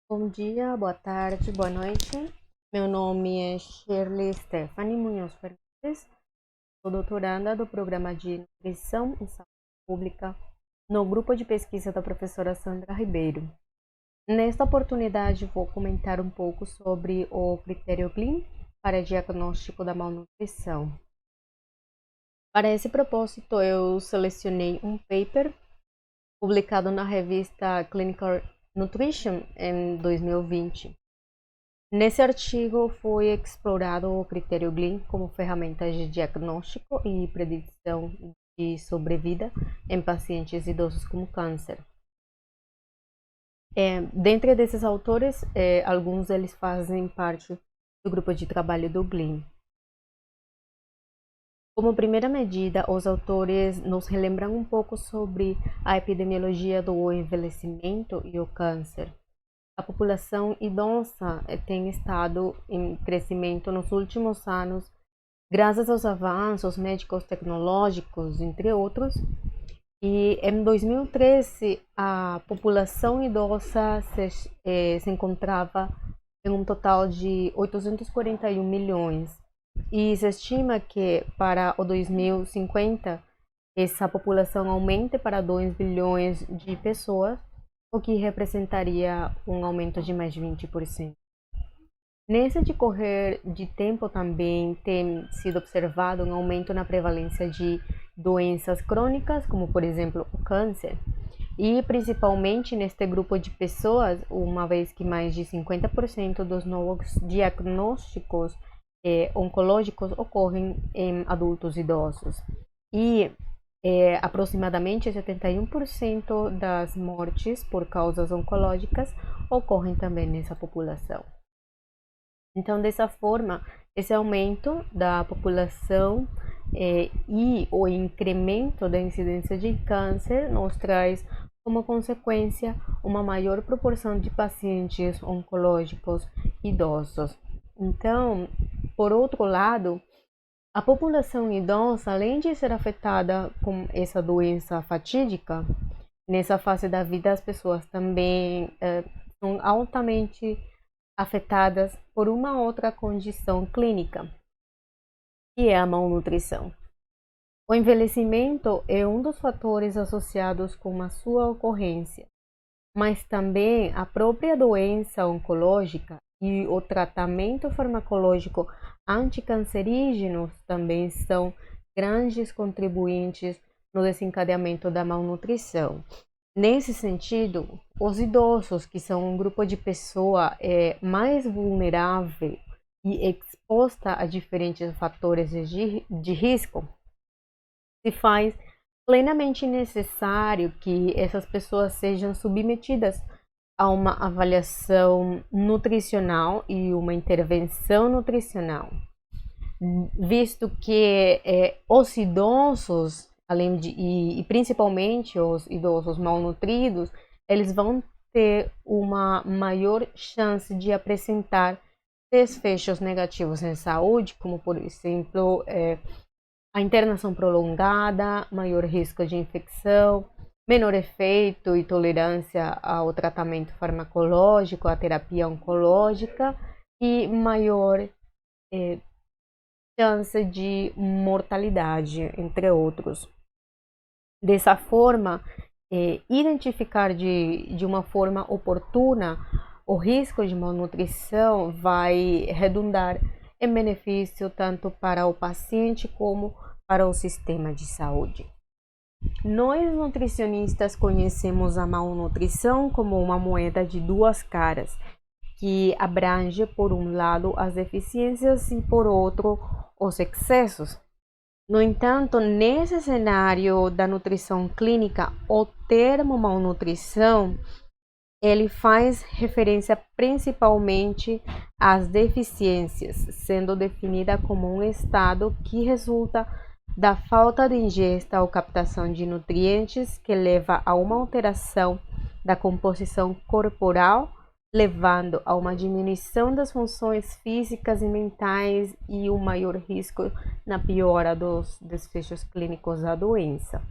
Bom dia, boa tarde, boa noite. Meu nome é Shirley Stephanie Munhoz Fernandes, sou doutoranda do Programa de Nutrição e Saúde Pública no grupo de pesquisa da professora Sandra Ribeiro. Nesta oportunidade, vou comentar um pouco sobre o critério Glean para diagnóstico da malnutrição. Para esse propósito, eu selecionei um paper publicado na revista Clinical Nutrition em 2020. Nesse artigo foi explorado o critério Glean como ferramenta de diagnóstico e predição de sobrevida em pacientes idosos com câncer. Dentre desses autores, alguns deles fazem parte do grupo de trabalho do Glean. Como primeira medida, os autores nos relembram um pouco sobre a epidemiologia do envelhecimento e o câncer. A população idosa tem estado em crescimento nos últimos anos, graças aos avanços médicos tecnológicos, entre outros. E em 2013, a população idosa se encontrava em um total de 841 milhões. E se estima que para o 2050 essa população aumente para 2 bilhões de pessoas, o que representaria um aumento de mais de 20%. Nesse decorrer de tempo também tem sido observado um aumento na prevalência de doenças crônicas, como por exemplo o câncer, e principalmente neste grupo de pessoas, uma vez que mais de 50% dos novos diagnósticos oncológicos ocorrem em adultos idosos. E aproximadamente 71% das mortes por causas oncológicas ocorrem também nessa população. Então, dessa forma, esse aumento da população e o incremento da incidência de câncer nos traz como consequência uma maior proporção de pacientes oncológicos idosos. Então, por outro lado, a população idosa, além de ser afetada com essa doença fatídica, nessa fase da vida as pessoas também são altamente afetadas por uma outra condição clínica, que é a malnutrição. O envelhecimento é um dos fatores associados com a sua ocorrência, mas também a própria doença oncológica e o tratamento farmacológico anticancerígenos também são grandes contribuintes no desencadeamento da malnutrição. Nesse sentido, os idosos, que são um grupo de pessoa mais vulnerável e exposta a diferentes fatores de risco, se faz plenamente necessário que essas pessoas sejam submetidas a uma avaliação nutricional e uma intervenção nutricional, visto que os idosos, e principalmente os idosos malnutridos, eles vão ter uma maior chance de apresentar desfechos negativos em saúde, como por exemplo a internação prolongada, maior risco de infecção, menor efeito e tolerância ao tratamento farmacológico, à terapia oncológica e maior chance de mortalidade, entre outros. Dessa forma, identificar de uma forma oportuna o risco de malnutrição vai redundar em benefício tanto para o paciente como para o sistema de saúde. Nós nutricionistas conhecemos a malnutrição como uma moeda de duas caras, que abrange por um lado as deficiências e por outro os excessos. No entanto, nesse cenário da nutrição clínica, o termo malnutrição ele faz referência principalmente às deficiências, sendo definida como um estado que resulta da falta de ingesta ou captação de nutrientes que leva a uma alteração da composição corporal, levando a uma diminuição das funções físicas e mentais e um maior risco na piora dos desfechos clínicos da doença,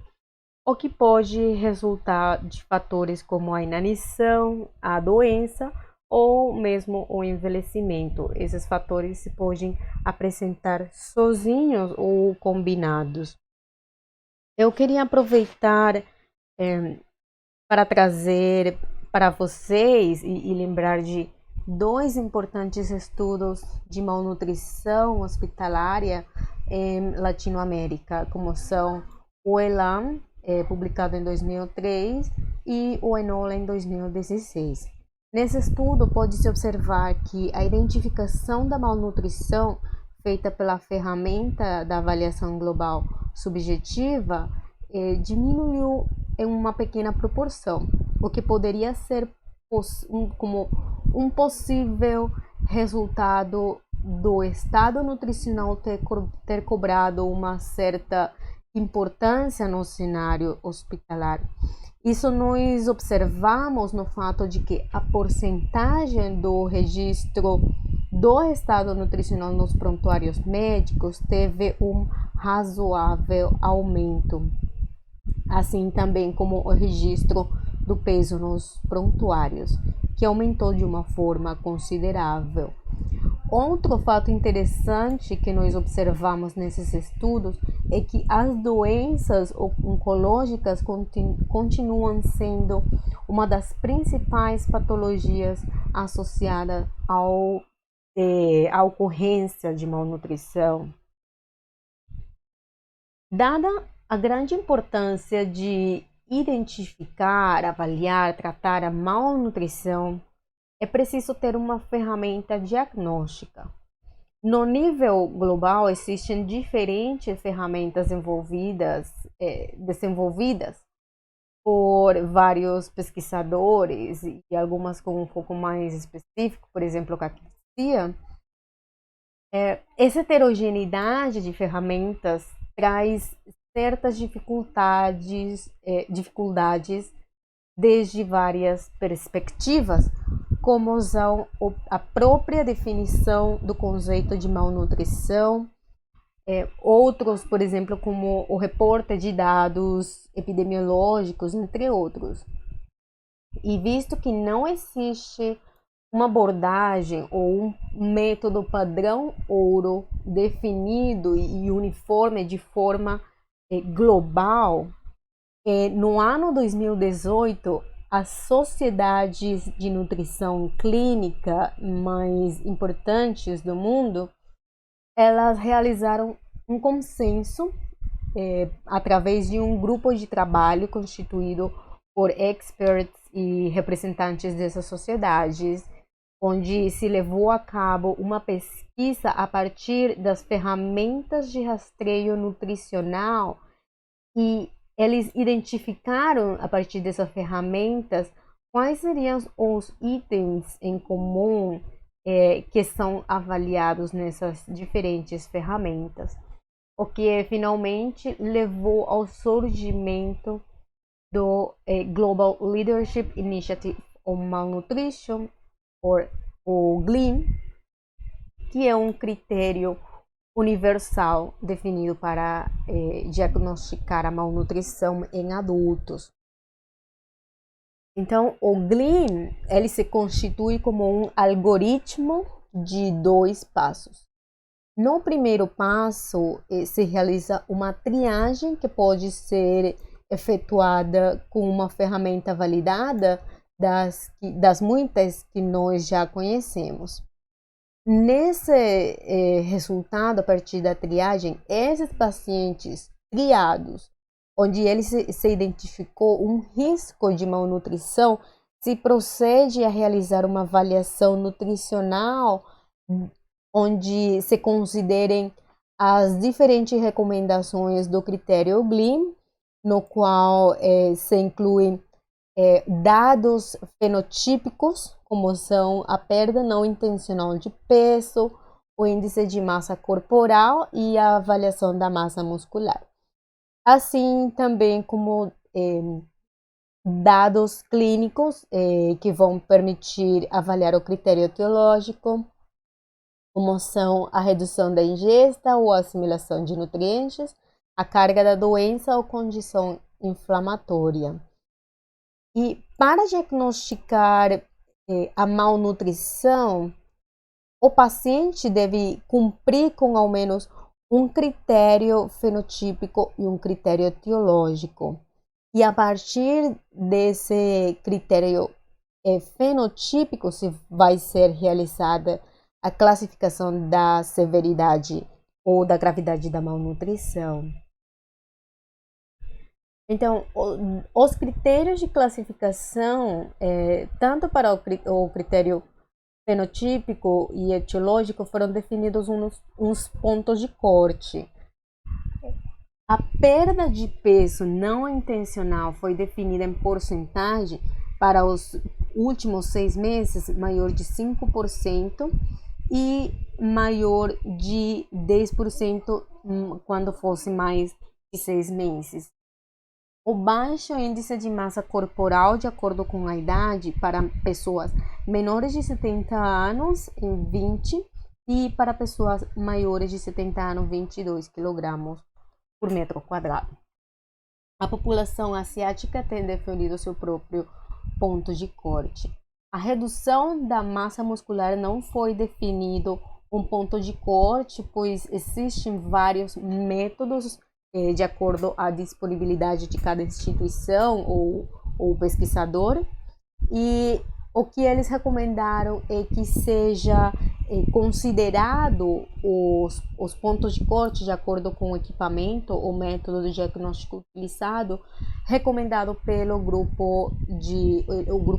o que pode resultar de fatores como a inanição, a doença ou mesmo o envelhecimento. Esses fatores se podem apresentar sozinhos ou combinados. Eu queria aproveitar para trazer para vocês e lembrar de dois importantes estudos de malnutrição hospitalária em Latinoamérica, como são o ELAM, publicado em 2003, e o ENOLA em 2016. Nesse estudo, pode-se observar que a identificação da malnutrição feita pela ferramenta da avaliação global subjetiva diminuiu em uma pequena proporção, o que poderia ser como um possível resultado do estado nutricional ter cobrado uma certa importância no cenário hospitalar. Isso nós observamos no fato de que a porcentagem do registro do estado nutricional nos prontuários médicos teve um razoável aumento, assim também como o registro do peso nos prontuários, que aumentou de uma forma considerável. Outro fato interessante que nós observamos nesses estudos é que as doenças oncológicas continuam sendo uma das principais patologias associadas à ocorrência de malnutrição. Dada a grande importância de identificar, avaliar, tratar a malnutrição, é preciso ter uma ferramenta diagnóstica. No nível global, existem diferentes ferramentas desenvolvidas por vários pesquisadores e algumas com um foco mais específico, por exemplo, a CAPCIA. Essa heterogeneidade de ferramentas traz certas dificuldades desde várias perspectivas, como são a própria definição do conceito de malnutrição, outros, por exemplo, como o reporte de dados epidemiológicos, entre outros. E visto que não existe uma abordagem ou um método padrão ouro definido e uniforme de forma global, no ano 2018, as sociedades de nutrição clínica mais importantes do mundo, elas realizaram um consenso através de um grupo de trabalho constituído por experts e representantes dessas sociedades, onde se levou a cabo uma pesquisa a partir das ferramentas de rastreio nutricional, e eles identificaram, a partir dessas ferramentas, quais seriam os itens em comum que são avaliados nessas diferentes ferramentas, o que finalmente levou ao surgimento do Global Leadership Initiative on Malnutrition, o GLIM, que é um critério universal definido para diagnosticar a malnutrição em adultos. Então, o GLIM, ele se constitui como um algoritmo de 2 passos. No primeiro passo, se realiza uma triagem que pode ser efetuada com uma ferramenta validada das muitas que nós já conhecemos. Nesse resultado, a partir da triagem, esses pacientes triados, onde ele se identificou um risco de malnutrição, se procede a realizar uma avaliação nutricional, onde se considerem as diferentes recomendações do critério GLIM, no qual se incluem dados fenotípicos, como são a perda não intencional de peso, o índice de massa corporal e a avaliação da massa muscular. Assim também como dados clínicos que vão permitir avaliar o critério etiológico, como são a redução da ingesta ou assimilação de nutrientes, a carga da doença ou condição inflamatória. E para diagnosticar a malnutrição, o paciente deve cumprir com ao menos um critério fenotípico e um critério etiológico. E a partir desse critério fenotípico vai ser realizada a classificação da severidade ou da gravidade da malnutrição. Então, os critérios de classificação, tanto para o critério fenotípico e etiológico, foram definidos uns pontos de corte. A perda de peso não intencional foi definida em porcentagem para os últimos 6 meses, maior de 5% e maior de 10% quando fosse mais de 6 meses. O baixo índice de massa corporal, de acordo com a idade, para pessoas menores de 70 anos, em 20, e para pessoas maiores de 70 anos, 22 kg por metro quadrado. A população asiática tem definido seu próprio ponto de corte. A redução da massa muscular não foi definido um ponto de corte, pois existem vários métodos de acordo à disponibilidade de cada instituição ou pesquisador, e o que eles recomendaram é que seja considerado os pontos de corte de acordo com o equipamento ou método de diagnóstico utilizado, recomendado pelo grupo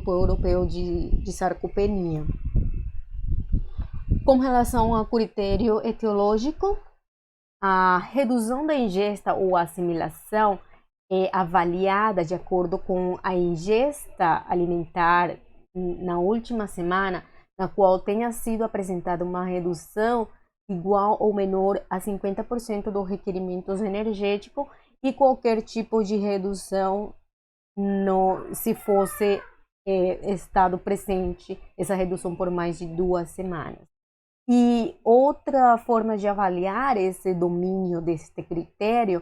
europeu de sarcopenia. Com relação ao critério etiológico, a redução da ingesta ou assimilação é avaliada de acordo com a ingesta alimentar na última semana, na qual tenha sido apresentada uma redução igual ou menor a 50% dos requerimentos energéticos, e qualquer tipo de redução se fosse estado presente essa redução por mais de 2 semanas. E outra forma de avaliar esse domínio desse critério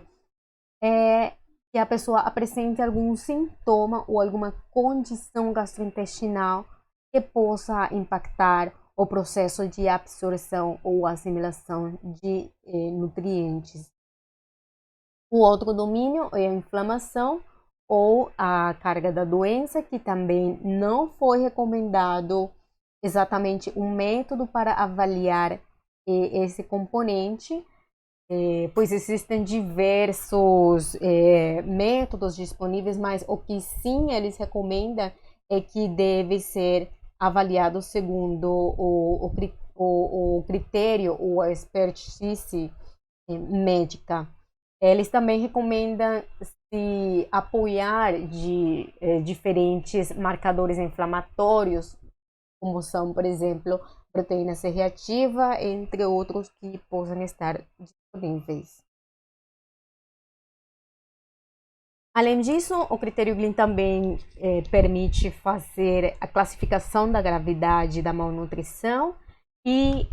é que a pessoa apresente algum sintoma ou alguma condição gastrointestinal que possa impactar o processo de absorção ou assimilação de nutrientes. O outro domínio é a inflamação ou a carga da doença, que também não foi recomendado exatamente um método para avaliar esse componente, pois existem diversos métodos disponíveis, mas o que sim eles recomendam é que deve ser avaliado segundo o critério ou a expertise médica. Eles também recomendam se apoiar de diferentes marcadores inflamatórios, como são, por exemplo, proteína C reativa, entre outros que possam estar disponíveis. Além disso, o critério Glean também permite fazer a classificação da gravidade da malnutrição, e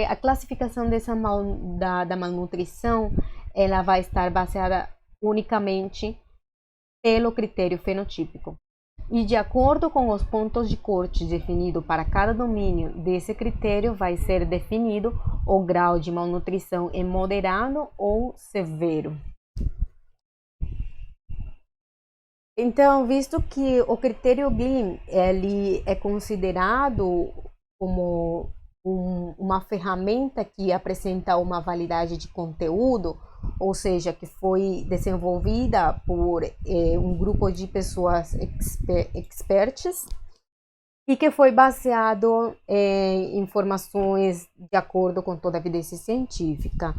a classificação da malnutrição ela vai estar baseada unicamente pelo critério fenotípico. E de acordo com os pontos de corte definidos para cada domínio desse critério, vai ser definido o grau de malnutrição em moderado ou severo. Então, visto que o critério Glean ele é considerado como uma ferramenta que apresenta uma validade de conteúdo, ou seja, que foi desenvolvida por um grupo de pessoas expertas e que foi baseado em informações de acordo com toda a evidência científica.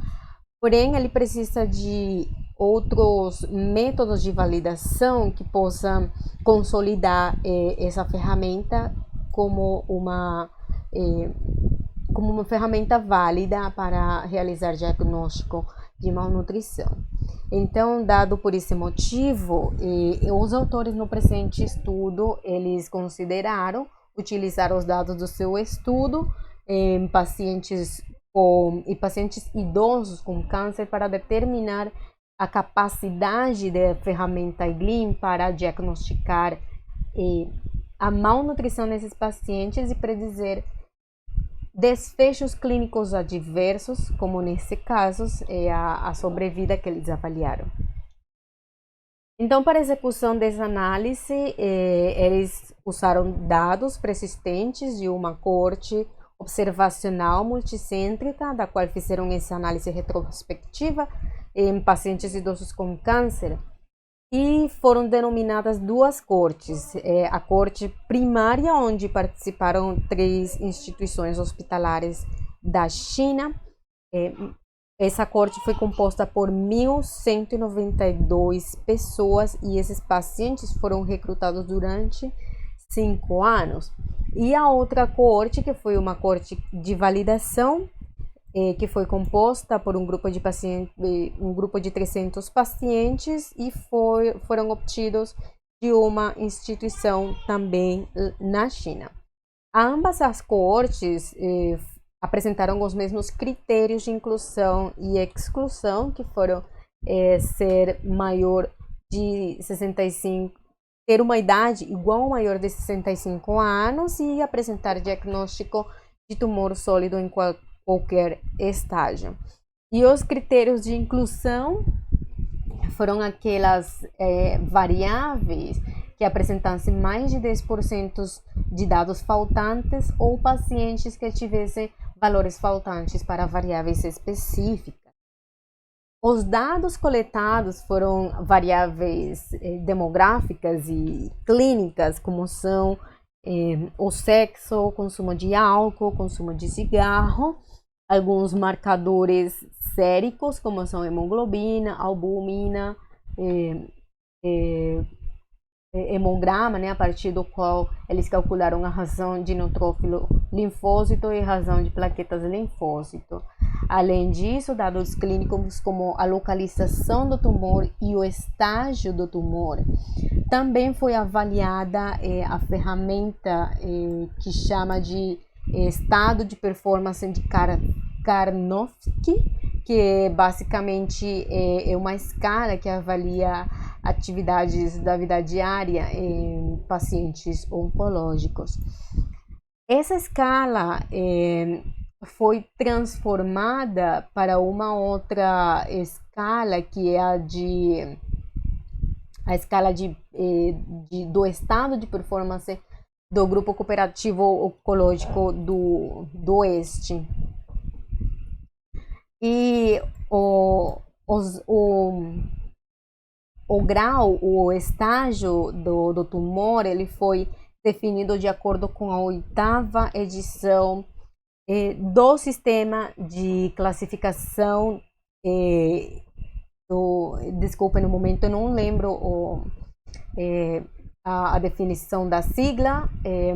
Porém, ele precisa de outros métodos de validação que possam consolidar essa ferramenta como uma ferramenta válida para realizar diagnóstico de malnutrição. Então, dado por esse motivo, os autores no presente estudo, eles consideraram utilizar os dados do seu estudo em pacientes idosos com câncer para determinar a capacidade da ferramenta Glean para diagnosticar a malnutrição nesses pacientes e predizer desfechos clínicos adversos, como nesse caso é a sobrevida que eles avaliaram. Então, para a execução dessa análise, eles usaram dados persistentes de uma coorte observacional multicêntrica, da qual fizeram essa análise retrospectiva em pacientes idosos com câncer, e foram denominadas duas coortes. A coorte primária, onde participaram 3 instituições hospitalares da China. Essa coorte foi composta por 1.192 pessoas e esses pacientes foram recrutados durante 5 anos. E a outra coorte, que foi uma coorte de validação, que foi composta por um grupo de 300 pacientes e foram obtidos de uma instituição também na China. Ambas as coortes apresentaram os mesmos critérios de inclusão e exclusão, que foram ser maior de 65, ter uma idade igual ou maior de 65 anos e apresentar diagnóstico de tumor sólido em qualquer estágio. E os critérios de inclusão foram aquelas variáveis que apresentassem mais de 10% de dados faltantes ou pacientes que tivessem valores faltantes para variáveis específicas. Os dados coletados foram variáveis demográficas e clínicas, como são o sexo, o consumo de álcool, o consumo de cigarro, alguns marcadores séricos, como são hemoglobina, albumina, hemograma, né, a partir do qual eles calcularam a razão de neutrófilo linfócito e razão de plaquetas linfócito. Além disso, dados clínicos como a localização do tumor e o estágio do tumor. Também foi avaliada a ferramenta que chama de estado de performance de Karnofsky, que basicamente é uma escala que avalia atividades da vida diária em pacientes oncológicos. Essa escala foi transformada para uma outra escala, que é a escala do estado de performance do Grupo Cooperativo Oncológico do Oeste. E o grau, o estágio do tumor, ele foi definido de acordo com a 8ª edição do sistema de classificação. Desculpa, no momento eu não lembro a definição da sigla,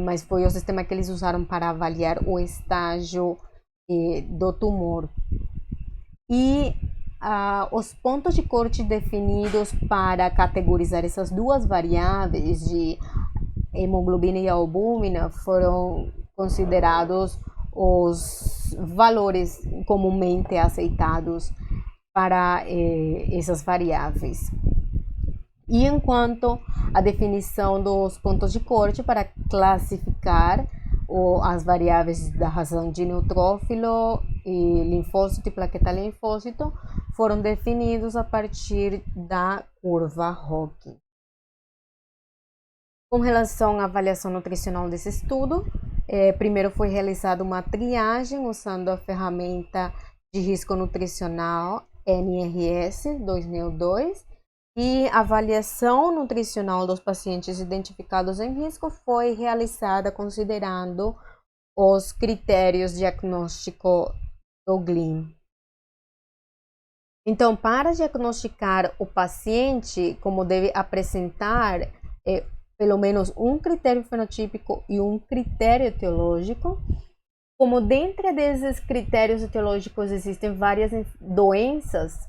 mas foi o sistema que eles usaram para avaliar o estágio do tumor. E os pontos de corte definidos para categorizar essas duas variáveis de hemoglobina e albúmina foram considerados os valores comumente aceitados para essas variáveis. E enquanto a definição dos pontos de corte para classificar as variáveis da razão de neutrófilo e linfócito e plaqueta linfócito foram definidos a partir da curva Hawking. Com relação à avaliação nutricional desse estudo, primeiro foi realizada uma triagem usando a ferramenta de risco nutricional NRS 2002 e a avaliação nutricional dos pacientes identificados em risco foi realizada considerando os critérios diagnósticos do GLIM. Então, para diagnosticar o paciente, como deve apresentar pelo menos um critério fenotípico e um critério etiológico, como dentro desses critérios etiológicos existem várias doenças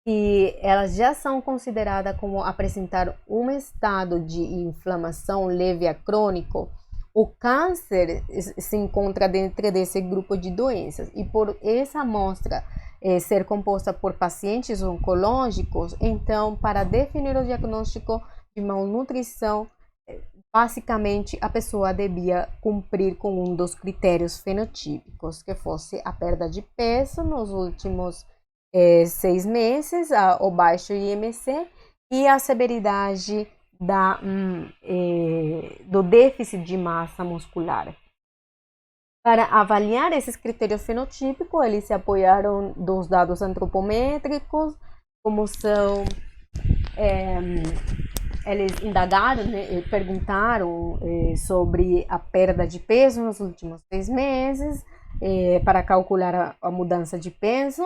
que elas já são consideradas como apresentar um estado de inflamação leve a crônico, o câncer se encontra dentro desse grupo de doenças. E por essa amostra ser composta por pacientes oncológicos, então, para definir o diagnóstico de malnutrição, basicamente a pessoa devia cumprir com um dos critérios fenotípicos, que fosse a perda de peso nos últimos 6 meses, o baixo IMC e a severidade do déficit de massa muscular. Para avaliar esses critérios fenotípicos, eles se apoiaram dos dados antropométricos, como são, eles indagaram, né, perguntaram sobre a perda de peso nos últimos 6 meses, para calcular a mudança de peso,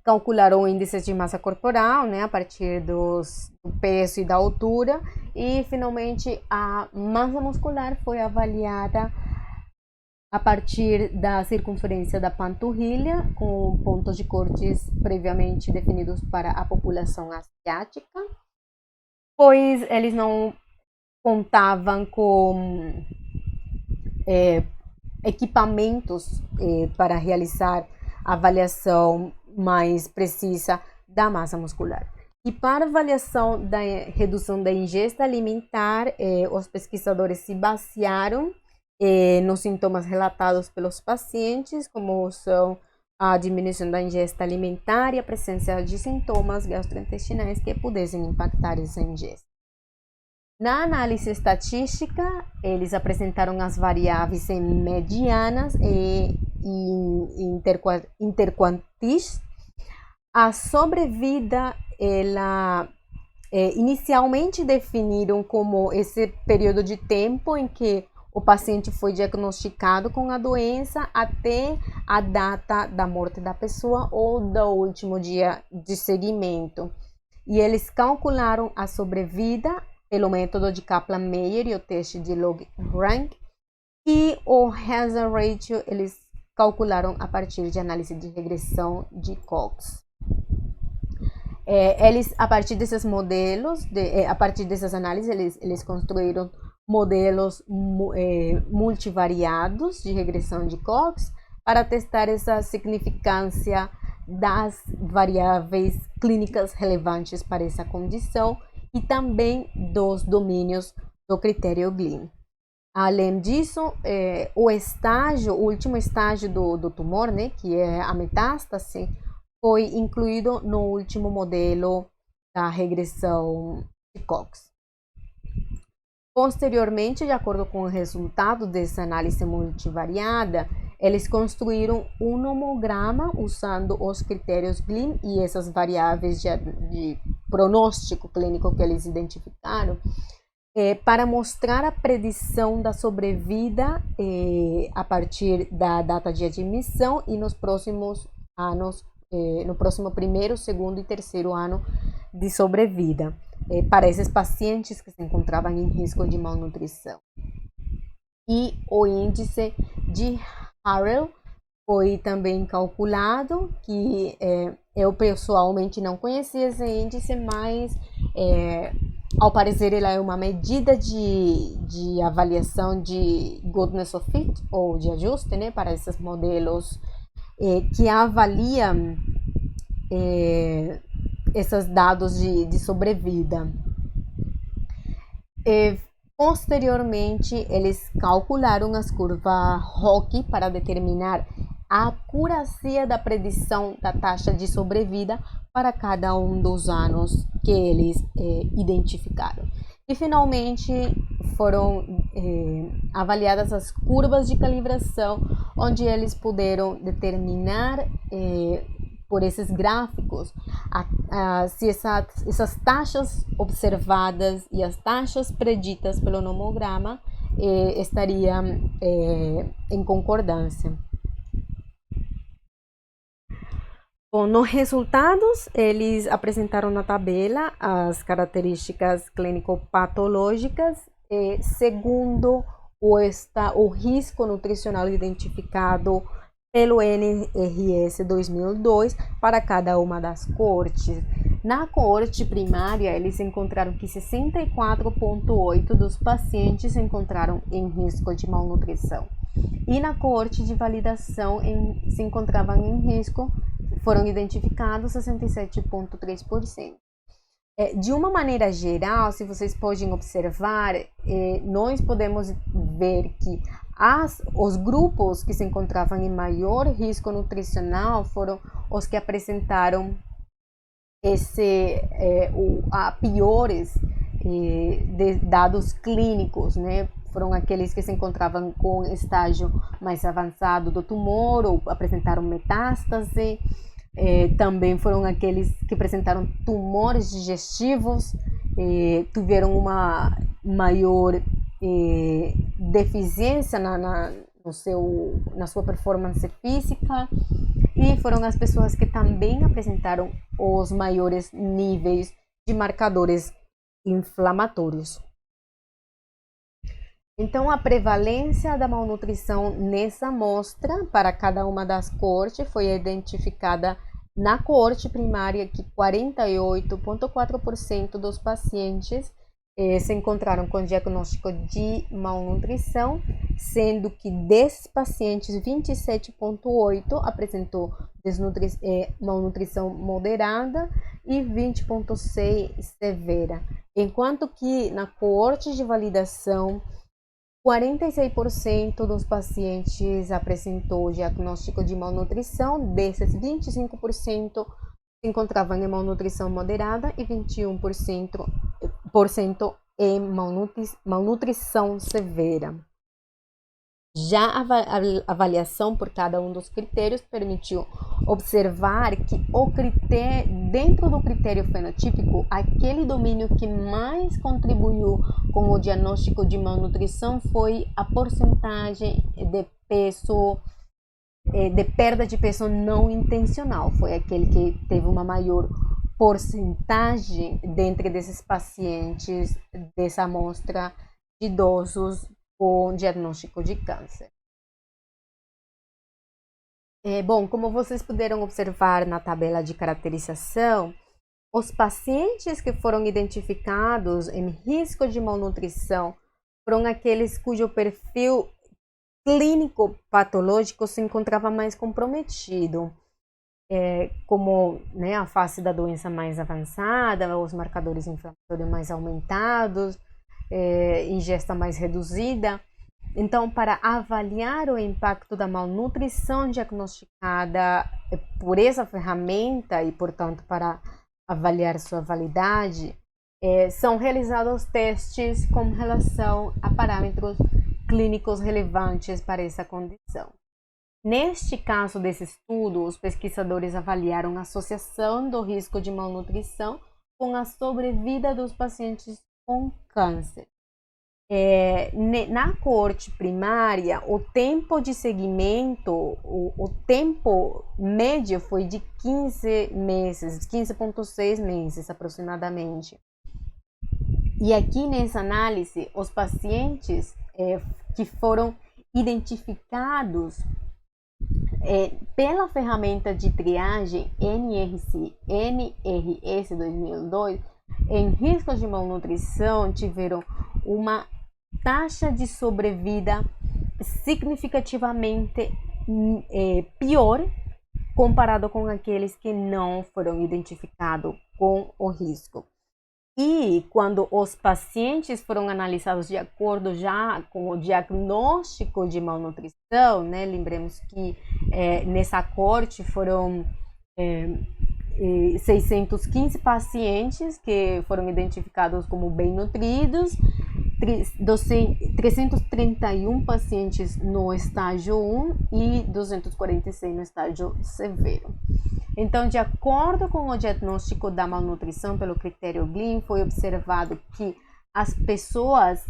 calcularam o índice de massa corporal, né, a partir do peso e da altura, e finalmente a massa muscular foi avaliada a partir da circunferência da panturrilha, com pontos de cortes previamente definidos para a população asiática, pois eles não contavam com equipamentos para realizar a avaliação mais precisa da massa muscular. E para avaliação da redução da ingesta alimentar, os pesquisadores se basearam nos sintomas relatados pelos pacientes, como são a diminuição da ingesta alimentar e a presença de sintomas gastrointestinais que pudessem impactar essa ingesta. Na análise estatística, eles apresentaram as variáveis em medianas e interquantis. A sobrevida, inicialmente definiram como esse período de tempo em que o paciente foi diagnosticado com a doença até a data da morte da pessoa ou do último dia de seguimento. E eles calcularam a sobrevida pelo método de Kaplan-Meier e o teste de log-rank, e o hazard ratio eles calcularam a partir de análise de regressão de Cox. Eles, a partir desses modelos, a partir dessas análises, eles construíram modelos multivariados de regressão de Cox para testar essa significância das variáveis clínicas relevantes para essa condição e também dos domínios do critério Gleam. Além disso, o último estágio do tumor, né, que é a metástase, foi incluído no último modelo da regressão de Cox. Posteriormente, de acordo com o resultado dessa análise multivariada, eles construíram um nomograma usando os critérios Gleam e essas variáveis de pronóstico clínico que eles identificaram, para mostrar a predição da sobrevida a partir da data de admissão e nos próximos anos, no próximo primeiro, segundo e terceiro ano de sobrevida, para esses pacientes que se encontravam em risco de malnutrição. E o índice de Harrell foi também calculado, que eu pessoalmente não conhecia esse índice, mas ao parecer ele é uma medida de avaliação de goodness of fit, ou de ajuste, né, para esses modelos que avaliam esses dados de sobrevida. Posteriormente, eles calcularam as curvas Hockey para determinar a acuracia da predição da taxa de sobrevida para cada um dos anos que eles identificaram. E, finalmente, foram avaliadas as curvas de calibração, onde eles puderam determinar por esses gráficos se essas taxas observadas e as taxas preditas pelo nomograma estariam em concordância. Bom, nos resultados, eles apresentaram na tabela as características clínico-patológicas segundo o risco nutricional identificado pelo NRS 2002 para cada uma das coortes. Na coorte primária, eles encontraram que 64,8% dos pacientes se encontraram em risco de malnutrição. E na coorte de validação, se encontravam em risco, foram identificados 67,3%. De uma maneira geral, se vocês podem observar, nós podemos ver que os grupos que se encontravam em maior risco nutricional foram os que apresentaram piores dados clínicos, né? Foram aqueles que se encontravam com estágio mais avançado do tumor ou apresentaram metástase. Também foram aqueles que apresentaram tumores digestivos, tiveram uma maior deficiência na sua performance física, e foram as pessoas que também apresentaram os maiores níveis de marcadores inflamatórios. Então, a prevalência da malnutrição nessa amostra para cada uma das coortes foi identificada na coorte primária, que 48,4% dos pacientes se encontraram com diagnóstico de malnutrição, sendo que desses pacientes, 27,8% apresentou malnutrição moderada e 20,6% severa, enquanto que na coorte de validação, 46% dos pacientes apresentou diagnóstico de malnutrição, desses 25% se encontravam em malnutrição moderada e 21% em malnutrição severa. Já a avaliação por cada um dos critérios permitiu observar que dentro do critério fenotípico, aquele domínio que mais contribuiu com o diagnóstico de malnutrição foi a porcentagem de peso, de perda de peso não intencional. Foi aquele que teve uma maior porcentagem dentre desses pacientes dessa amostra de idosos com diagnóstico de câncer. Bom, como vocês puderam observar na tabela de caracterização, os pacientes que foram identificados em risco de malnutrição foram aqueles cujo perfil clínico patológico se encontrava mais comprometido, como, né, a fase da doença mais avançada, os marcadores inflamatórios mais aumentados, ingesta mais reduzida. Então, para avaliar o impacto da malnutrição diagnosticada por essa ferramenta e, portanto, para avaliar sua validade, são realizados testes com relação a parâmetros clínicos relevantes para essa condição. Neste caso desse estudo, os pesquisadores avaliaram a associação do risco de malnutrição com a sobrevida dos pacientes com câncer. Na coorte primária, o tempo de seguimento, o tempo médio foi de 15 meses, 15,6 meses aproximadamente. E aqui nessa análise, os pacientes que foram identificados pela ferramenta de triagem NRS 2002 em riscos de malnutrição tiveram uma taxa de sobrevida significativamente pior comparado com aqueles que não foram identificados com o risco. E quando os pacientes foram analisados de acordo já com o diagnóstico de malnutrição, né, lembremos que nessa coorte foram 615 pacientes que foram identificados como bem nutridos, 331 pacientes no estágio 1 e 246 no estágio severo. Então, de acordo com o diagnóstico da malnutrição pelo critério Gleam, foi observado que as pessoas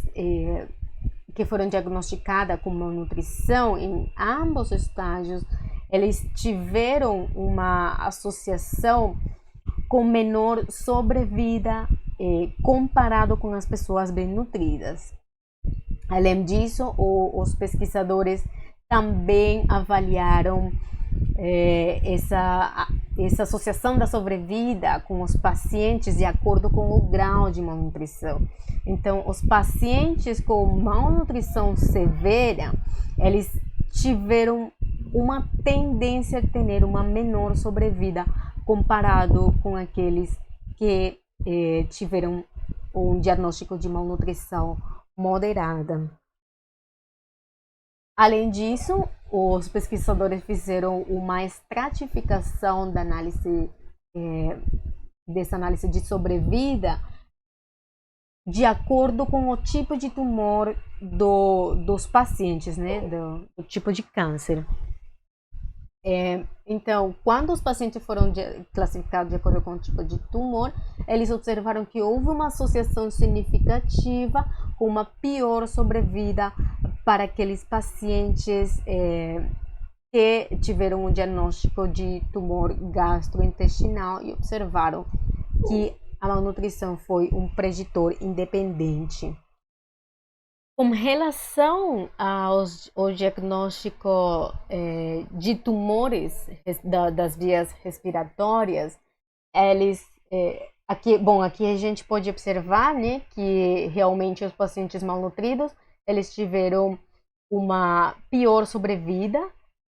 que foram diagnosticadas com malnutrição em ambos os estágios, eles tiveram uma associação com menor sobrevida comparado com as pessoas bem nutridas. Além disso, os pesquisadores também avaliaram essa associação da sobrevida com os pacientes de acordo com o grau de malnutrição. Então, os pacientes com malnutrição severa, eles tiveram uma tendência a ter uma menor sobrevida comparado com aqueles que tiveram um diagnóstico de malnutrição moderada. Além disso, os pesquisadores fizeram uma estratificação da análise, dessa análise de sobrevida de acordo com o tipo de tumor dos pacientes, né, do tipo de câncer. Então, quando os pacientes foram classificados de acordo com o tipo de tumor, eles observaram que houve uma associação significativa com uma pior sobrevida para aqueles pacientes que tiveram um diagnóstico de tumor gastrointestinal e observaram que a malnutrição foi um preditor independente. Com relação ao diagnóstico de tumores das vias respiratórias, aqui a gente pode observar, né, que realmente os pacientes malnutridos eles tiveram uma pior sobrevida,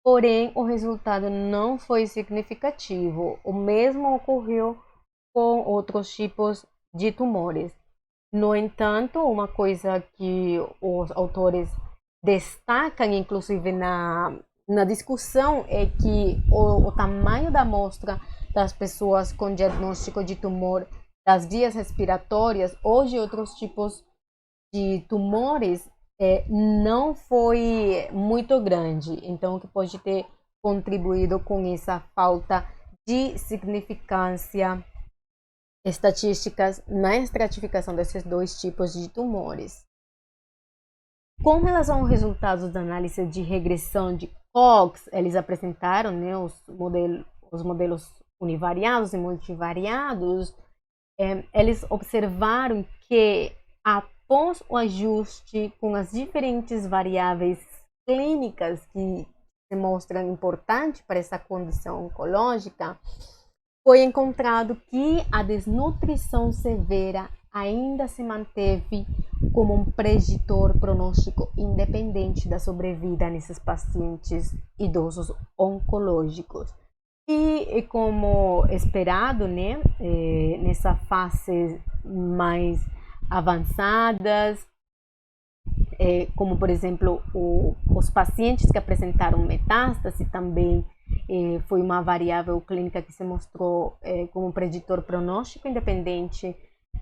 porém o resultado não foi significativo. O mesmo ocorreu com outros tipos de tumores. No entanto, uma coisa que os autores destacam, inclusive na discussão, é que o tamanho da amostra das pessoas com diagnóstico de tumor das vias respiratórias ou de outros tipos de tumores não foi muito grande. Então, o que pode ter contribuído com essa falta de significância estatísticas na estratificação desses dois tipos de tumores. Com relação aos resultados da análise de regressão de Cox, eles apresentaram, né, os modelos univariados e multivariados. Eles observaram que após o ajuste com as diferentes variáveis clínicas que se mostram importantes para essa condição oncológica, foi encontrado que a desnutrição severa ainda se manteve como um preditor pronóstico independente da sobrevida nesses pacientes idosos oncológicos. E como esperado, né, nessa fase mais avançadas, como por exemplo os pacientes que apresentaram metástase também foi uma variável clínica que se mostrou como preditor pronóstico independente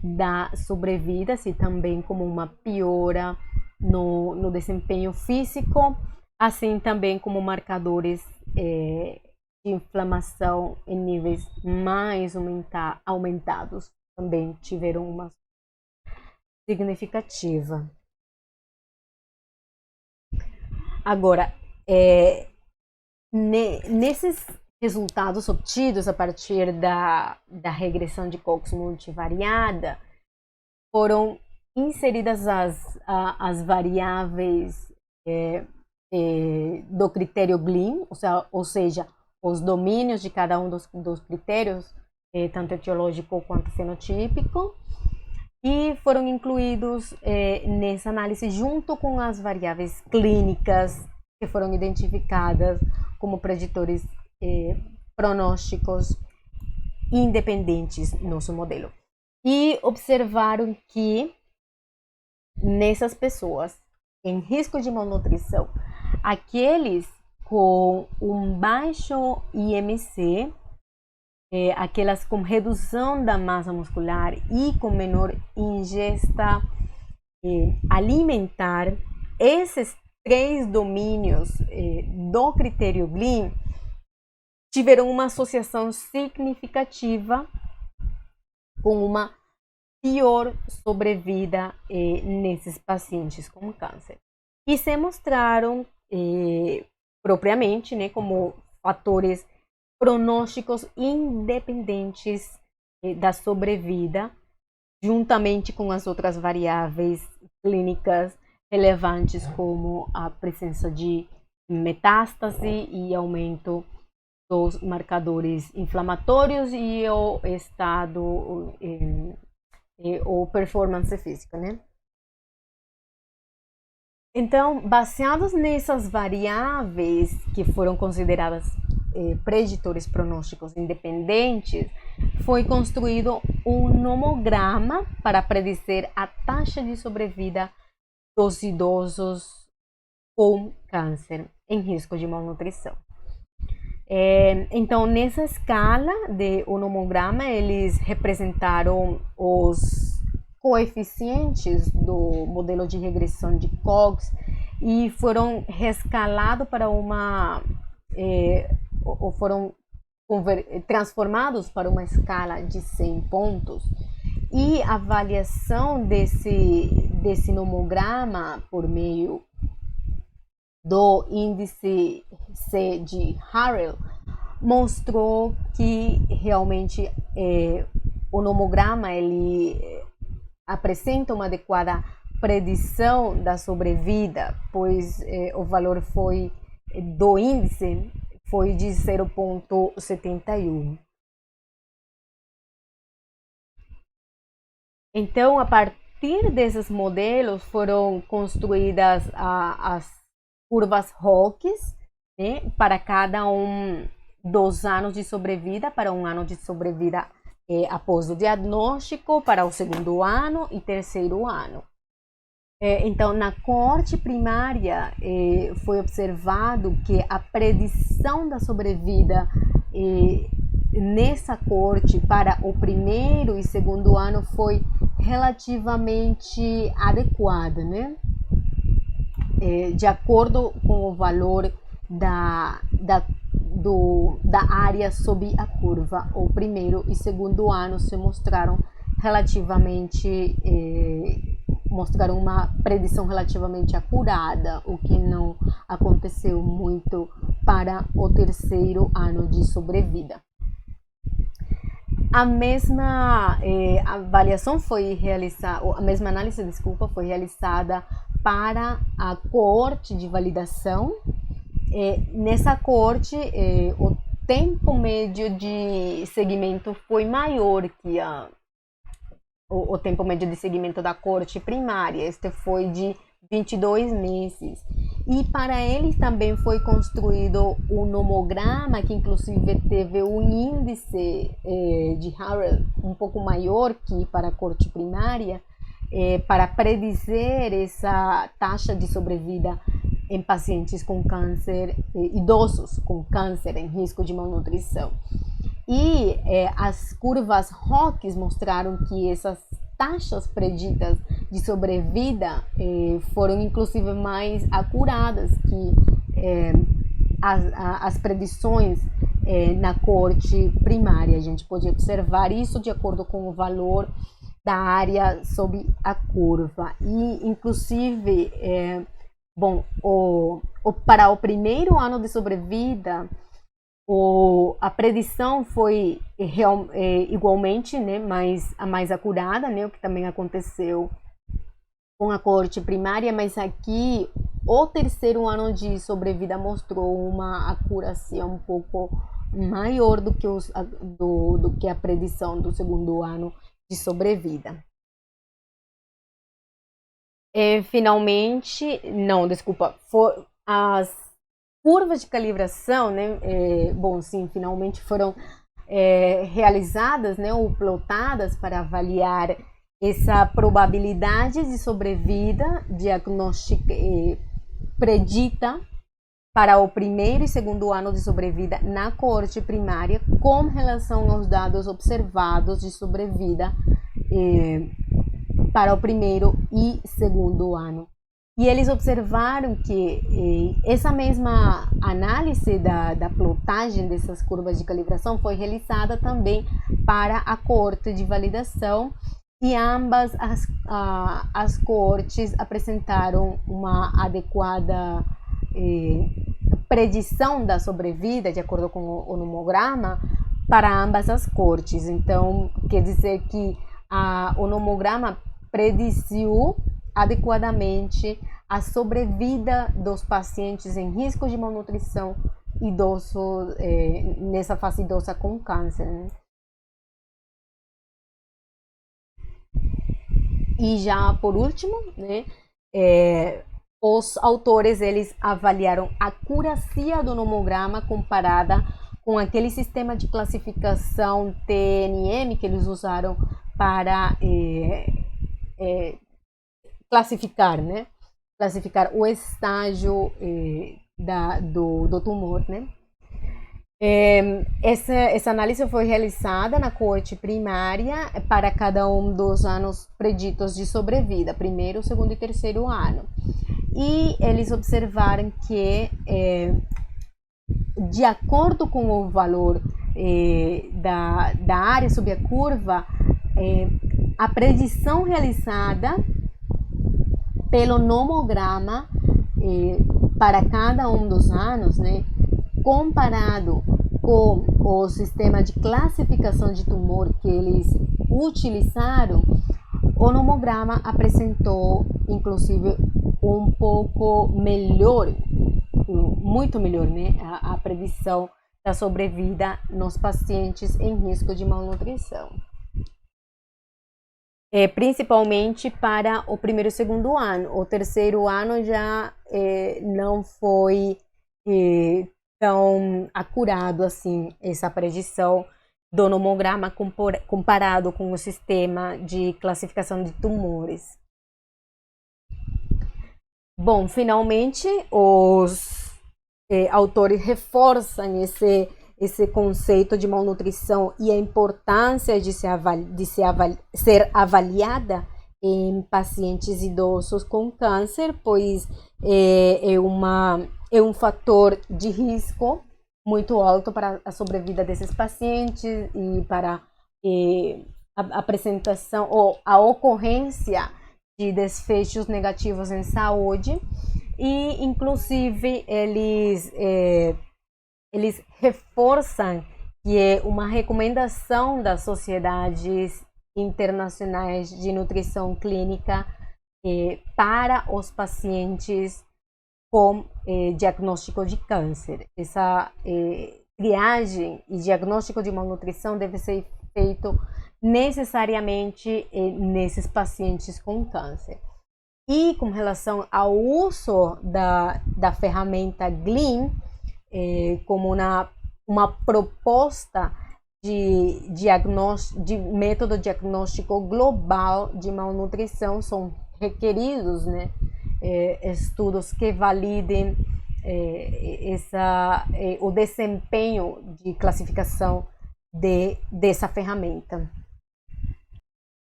da sobrevida, e também como uma piora no desempenho físico, assim também como marcadores de inflamação em níveis mais aumentados também tiveram uma significativa. Agora, nesses resultados obtidos a partir da regressão de Cox multivariada, foram inseridas as variáveis do critério Gleam, ou seja, os domínios de cada um dos critérios, tanto etiológico quanto fenotípico, e foram incluídos nessa análise junto com as variáveis clínicas que foram identificadas como preditores pronósticos independentes no nosso modelo. E observaram que nessas pessoas em risco de malnutrição, aqueles com um baixo IMC, aquelas com redução da massa muscular e com menor ingesta alimentar, esses 3 domínios do critério Gleam tiveram uma associação significativa com uma pior sobrevida nesses pacientes com câncer. E se mostraram propriamente, né, como fatores pronósticos independentes da sobrevida, juntamente com as outras variáveis clínicas relevantes, como a presença de metástase e aumento dos marcadores inflamatórios e o estado ou performance física, né? Então, baseados nessas variáveis que foram consideradas preditores pronósticos independentes, foi construído um nomograma para predizer a taxa de sobrevida dos idosos com câncer em risco de malnutrição. Então, nessa escala de um nomograma, eles representaram os coeficientes do modelo de regressão de Cox e foram rescalados para ou foram transformados para uma escala de 100 pontos. E a avaliação desse nomograma por meio do índice C de Harrell mostrou que realmente o nomograma ele apresenta uma adequada predição da sobrevida, pois o valor do índice foi de 0,71. Então, a partir desses modelos foram construídas as curvas Hawkins, né, para cada um dos anos de sobrevida, para um ano de sobrevida após o diagnóstico, para o segundo ano e terceiro ano. Então, na coorte primária, foi observado que a predição da sobrevida nessa coorte para o primeiro e segundo ano foi relativamente adequada, né? De acordo com o valor da área sob a curva. O primeiro e segundo ano se mostraram mostraram uma predição relativamente acurada, o que não aconteceu muito para o terceiro ano de sobrevida. A mesma avaliação foi realizada, a mesma análise, foi realizada para a coorte de validação. Nessa coorte, o tempo médio de segmento foi maior que o tempo médio de segmento da coorte primária. Este foi de 22 meses. E para eles também foi construído um nomograma que inclusive teve um índice de Harrell um pouco maior que para a coorte primária, para predizer essa taxa de sobrevida em pacientes com câncer, idosos com câncer em risco de malnutrição. E as curvas Hawkins mostraram que essas taxas preditas de sobrevida foram inclusive mais acuradas que as predições na coorte primária. A gente pode observar isso de acordo com o valor da área sob a curva. E inclusive, para o primeiro ano de sobrevida, a predição foi igualmente, né, a mais acurada, né, o que também aconteceu com a coorte primária, mas aqui o terceiro ano de sobrevida mostrou uma acuracia um pouco maior do que a predição do segundo ano de sobrevida. As curvas de calibração, né, finalmente foram realizadas, né, ou plotadas para avaliar essa probabilidade de sobrevida diagnóstica predita para o primeiro e segundo ano de sobrevida na coorte primária com relação aos dados observados de sobrevida para o primeiro e segundo ano. E eles observaram que essa mesma análise da plotagem dessas curvas de calibração foi realizada também para a coorte de validação, e ambas as coortes apresentaram uma adequada predição da sobrevida, de acordo com o nomograma, para ambas as coortes. Então, quer dizer que o nomograma prediziu adequadamente a sobrevida dos pacientes em risco de malnutrição idoso nessa fase idosa com câncer, né? E já por último, né, os autores eles avaliaram a acuracia do nomograma comparada com aquele sistema de classificação TNM que eles usaram para classificar, né? Classificar o estágio do tumor, né? Essa análise foi realizada na coorte primária para cada um dos anos preditos de sobrevida, primeiro, segundo e terceiro ano. E eles observaram que, de acordo com o valor da área sob a curva, a predição realizada pelo nomograma para cada um dos anos, né, comparado com o sistema de classificação de tumor que eles utilizaram, o nomograma apresentou, inclusive, um pouco melhor, muito melhor, né, a predição da sobrevida nos pacientes em risco de malnutrição. Principalmente para o primeiro e segundo ano. O terceiro ano já não foi tão acurado assim essa predição do nomograma comparado com o sistema de classificação de tumores. Bom, finalmente os autores reforçam esse conceito de malnutrição e a importância de ser avaliada em pacientes idosos com câncer, pois é um fator de risco muito alto para a sobrevida desses pacientes e para a apresentação ou a ocorrência de desfechos negativos em saúde. E, inclusive, eles reforçam que é uma recomendação das sociedades internacionais de nutrição clínica para os pacientes com diagnóstico de câncer. Essa triagem e diagnóstico de malnutrição deve ser feito necessariamente nesses pacientes com câncer. E com relação ao uso da ferramenta GLIM, como uma proposta de método diagnóstico global de malnutrição, são requeridos, né, estudos que validem o desempenho de classificação dessa ferramenta.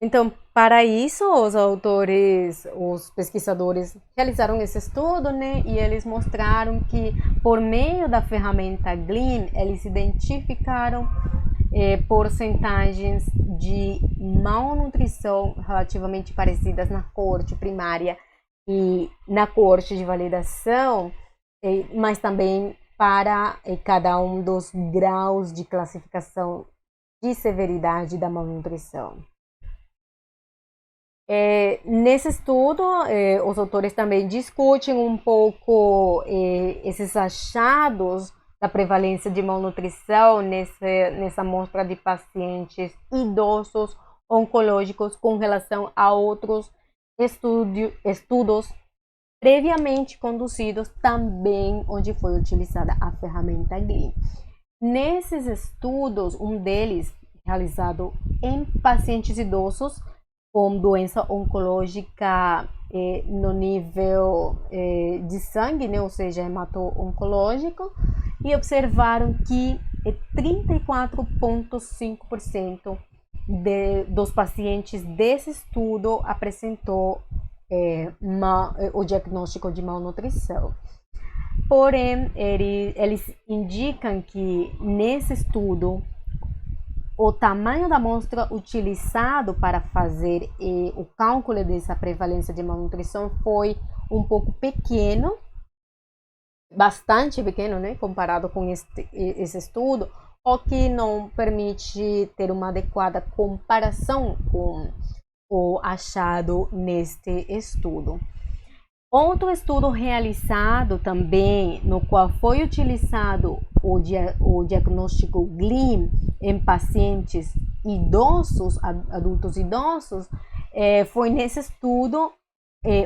Então, para isso, os pesquisadores realizaram esse estudo, né, e eles mostraram que, por meio da ferramenta GLIM, eles identificaram porcentagens de malnutrição relativamente parecidas na coorte primária e na coorte de validação, mas também para cada um dos graus de classificação de severidade da malnutrição. Nesse estudo, os autores também discutem um pouco esses achados da prevalência de malnutrição nessa amostra de pacientes idosos oncológicos com relação a outros estudos previamente conduzidos também onde foi utilizada a ferramenta GLIM. Nesses estudos, um deles realizado em pacientes idosos com doença oncológica no nível de sangue, né, ou seja, hemato-oncológico, e observaram que 34,5% dos pacientes desse estudo apresentou o diagnóstico de malnutrição. Porém, eles indicam que nesse estudo o tamanho da amostra utilizado para fazer o cálculo dessa prevalência de malnutrição foi um pouco pequeno, bastante pequeno, né, comparado com esse estudo, o que não permite ter uma adequada comparação com o achado neste estudo. Outro estudo realizado também, no qual foi utilizado o diagnóstico GLIM em pacientes idosos, adultos idosos, foi nesse estudo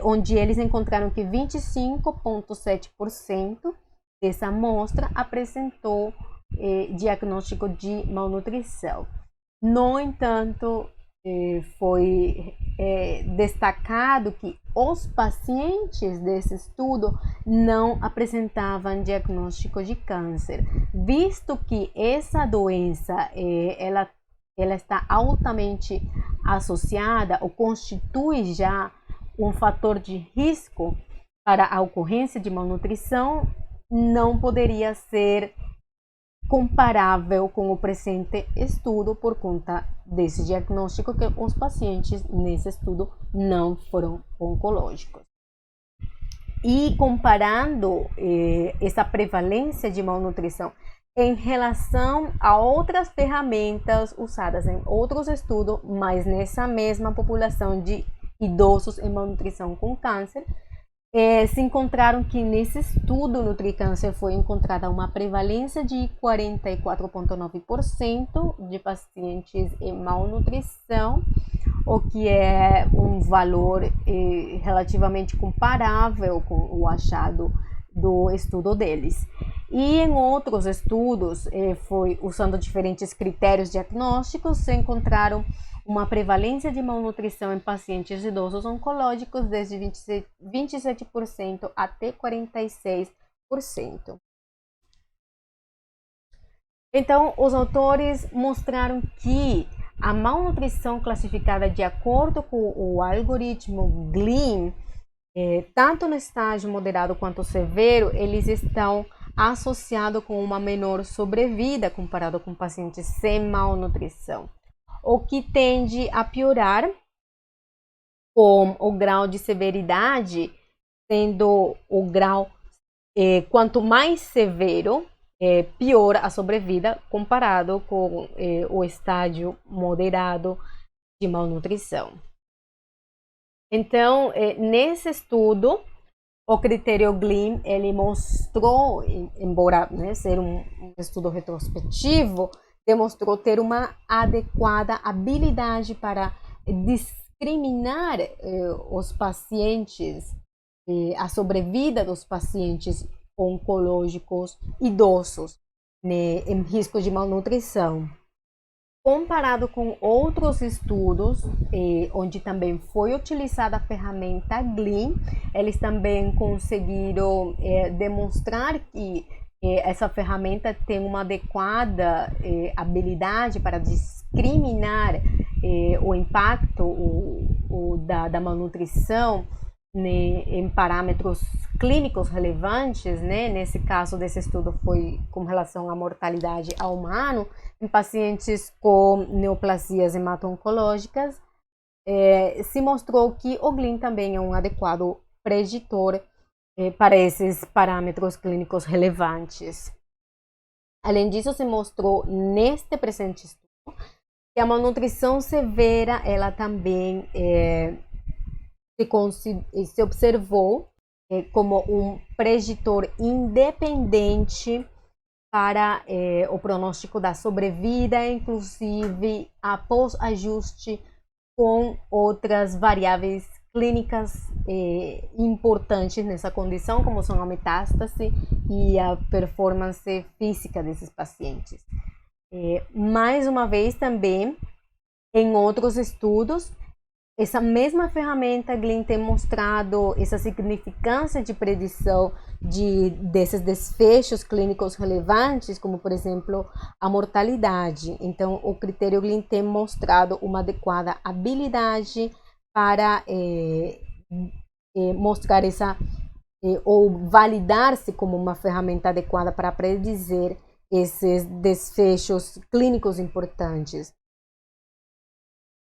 onde eles encontraram que 25,7% dessa amostra apresentou diagnóstico de malnutrição. No entanto, foi destacado que os pacientes desse estudo não apresentavam diagnóstico de câncer, visto que essa doença ela está altamente associada ou constitui já um fator de risco para a ocorrência de malnutrição, não poderia ser comparável com o presente estudo por conta desse diagnóstico que os pacientes nesse estudo não foram oncológicos. E comparando essa prevalência de malnutrição em relação a outras ferramentas usadas em outros estudos, mas nessa mesma população de idosos em malnutrição com câncer, se encontraram que nesse estudo NutriCâncer foi encontrada uma prevalência de 44,9% de pacientes em malnutrição, o que é um valor relativamente comparável com o achado do estudo deles. E em outros estudos, foi usando diferentes critérios diagnósticos, se encontraram uma prevalência de malnutrição em pacientes idosos oncológicos desde 27% até 46%. Então, os autores mostraram que a malnutrição classificada de acordo com o algoritmo Gleam, tanto no estágio moderado quanto severo, eles estão associados com uma menor sobrevida comparado com pacientes sem malnutrição, o que tende a piorar com o grau de severidade, sendo o grau quanto mais severo, pior a sobrevida comparado com o estágio moderado de malnutrição. Então, nesse estudo, o critério Gleam, ele mostrou, embora ser um estudo retrospectivo, demonstrou ter uma adequada habilidade para discriminar os pacientes, a sobrevida dos pacientes oncológicos idosos, né, em risco de malnutrição. Comparado com outros estudos, onde também foi utilizada a ferramenta Gleam, eles também conseguiram demonstrar que essa ferramenta tem uma adequada habilidade para discriminar o impacto da malnutrição, né, em parâmetros clínicos relevantes, né? Nesse caso desse estudo foi com relação à mortalidade ao humano, em pacientes com neoplasias hemato-oncológicas, se mostrou que o Gleam também é um adequado preditor para esses parâmetros clínicos relevantes. Além disso, se mostrou neste presente estudo que a malnutrição severa, ela também se observou como um preditor independente para o pronóstico da sobrevida, inclusive após ajuste com outras variáveis clínicas importantes nessa condição, como são a metástase e a performance física desses pacientes. Mais uma vez também, em outros estudos, essa mesma ferramenta Gleam tem mostrado essa significância de predição desses desfechos clínicos relevantes, como por exemplo a mortalidade. Então, o critério Gleam tem mostrado uma adequada habilidade para mostrar ou validar-se como uma ferramenta adequada para predizer esses desfechos clínicos importantes.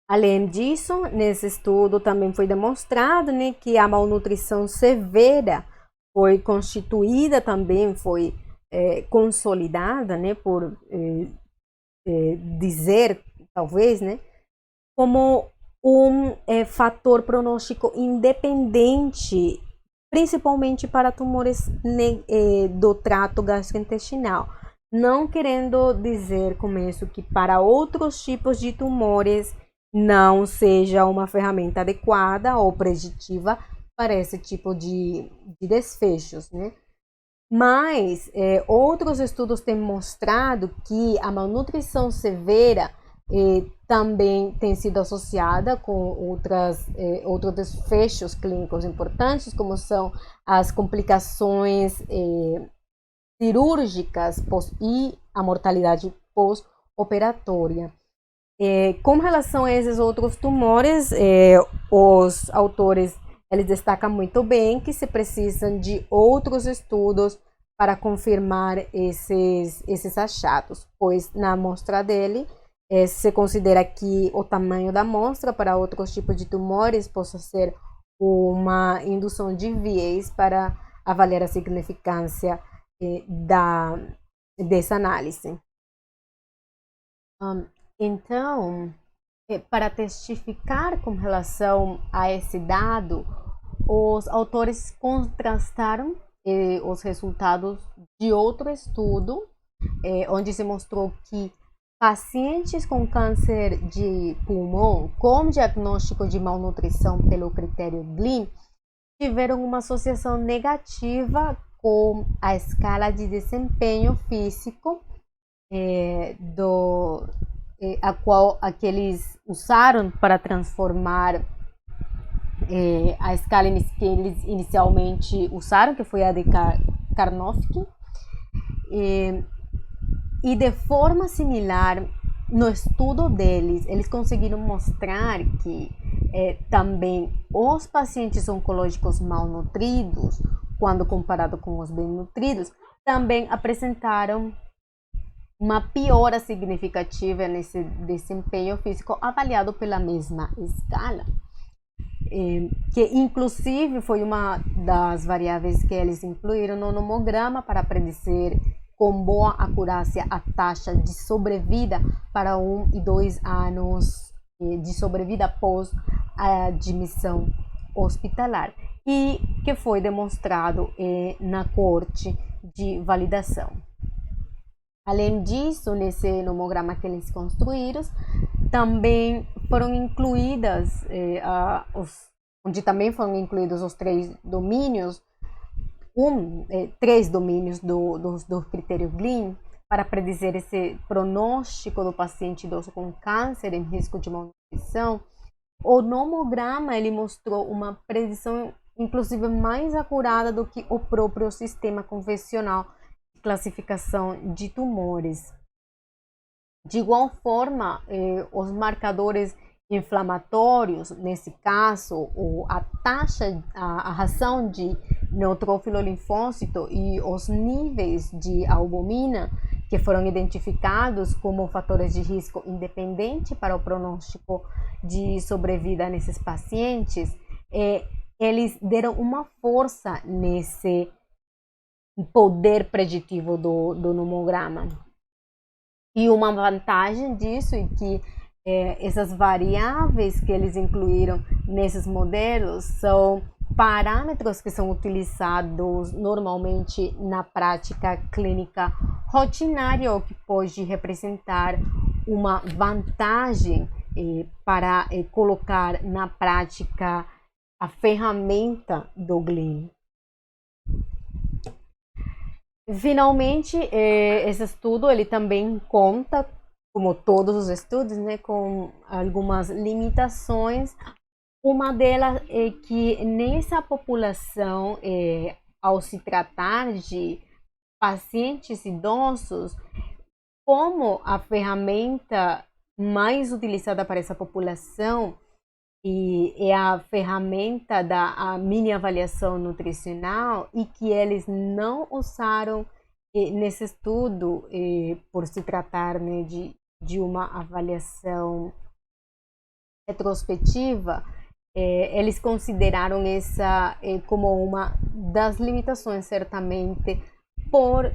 Além disso, nesse estudo também foi demonstrado, né, que a malnutrição severa foi constituída também, foi consolidada, né, por dizer, talvez, né, como um fator pronóstico independente, principalmente para tumores do trato gastrointestinal. Não querendo dizer com isso que para outros tipos de tumores não seja uma ferramenta adequada ou preditiva para esse tipo de desfechos, né? Mas outros estudos têm mostrado que a malnutrição severa também tem sido associada com outros desfechos clínicos importantes, como são as complicações cirúrgicas e a mortalidade pós-operatória. Com relação a esses outros tumores, os autores eles destacam muito bem que se precisam de outros estudos para confirmar esses achados, pois na amostra dele se considera que o tamanho da amostra para outros tipos de tumores possa ser uma indução de viés para avaliar a significância dessa análise. Então, para testificar com relação a esse dado, os autores contrastaram os resultados de outro estudo, onde se mostrou que pacientes com câncer de pulmão com diagnóstico de malnutrição pelo critério Gleam tiveram uma associação negativa com a escala de desempenho físico a qual eles usaram para transformar a escala que eles inicialmente usaram, que foi a de Karnofsky, e de forma similar, no estudo deles, eles conseguiram mostrar que também os pacientes oncológicos malnutridos, quando comparado com os bem nutridos, também apresentaram uma piora significativa nesse desempenho físico avaliado pela mesma escala, que inclusive foi uma das variáveis que eles incluíram no nomograma para predizer com boa acurácia a taxa de sobrevida para 1 e 2 anos de sobrevida após a admissão hospitalar, e que foi demonstrado na corte de validação. Além disso, nesse nomograma que eles construíram, também foram incluídas, onde também foram incluídos os três domínios, três domínios do critério Gleam, para predizer esse pronóstico do paciente idoso com câncer em risco de malnutrição. O nomograma ele mostrou uma predição, inclusive, mais acurada do que o próprio sistema convencional de classificação de tumores. De igual forma, os marcadores inflamatórios, nesse caso, a ração de neutrófilo linfócito e os níveis de albumina, que foram identificados como fatores de risco independente para o pronóstico de sobrevida nesses pacientes, eles deram uma força nesse poder preditivo do nomograma. E uma vantagem disso é que essas variáveis que eles incluíram nesses modelos são parâmetros que são utilizados normalmente na prática clínica rotinária, o que pode representar uma vantagem para colocar na prática a ferramenta do Gleam. Finalmente, esse estudo ele também conta, como todos os estudos, né, com algumas limitações. Uma delas é que nessa população, ao se tratar de pacientes idosos, como a ferramenta mais utilizada para essa população é a ferramenta da mini avaliação nutricional, e que eles não usaram nesse estudo por se tratar, né, de uma avaliação retrospectiva, eles consideraram essa como uma das limitações, certamente, por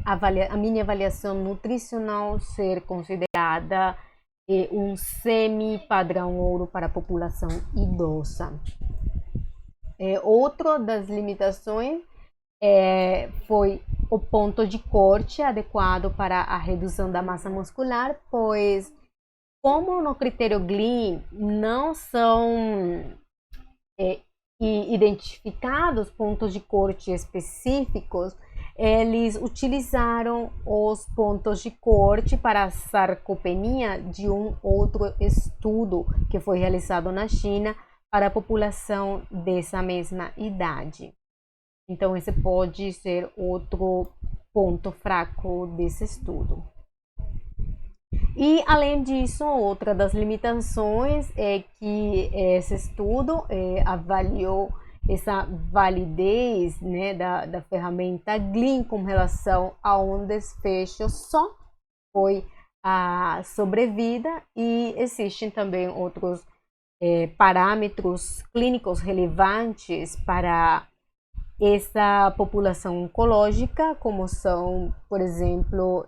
a mini avaliação nutricional ser considerada um semi-padrão ouro para a população idosa. Outra das limitações foi o ponto de corte adequado para a redução da massa muscular, pois, como no critério Gleam não são identificados pontos de corte específicos, eles utilizaram os pontos de corte para a sarcopenia de um outro estudo que foi realizado na China para a população dessa mesma idade. Então, esse pode ser outro ponto fraco desse estudo. E, além disso, outra das limitações é que esse estudo avaliou essa validez, né, da ferramenta Gleam com relação a um desfecho só, foi a sobrevida, e existem também outros parâmetros clínicos relevantes para essa população oncológica, como são, por exemplo,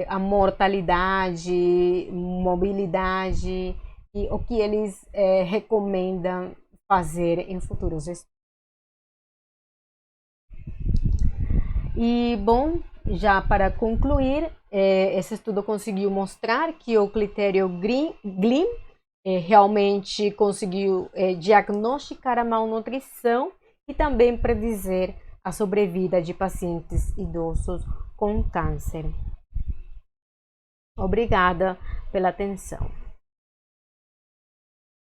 a mortalidade, mobilidade e o que eles recomendam fazer em futuros estudos. E, bom, já para concluir, esse estudo conseguiu mostrar que o critério Gleam realmente conseguiu diagnosticar a malnutrição e também predizer a sobrevida de pacientes idosos com câncer. Obrigada pela atenção.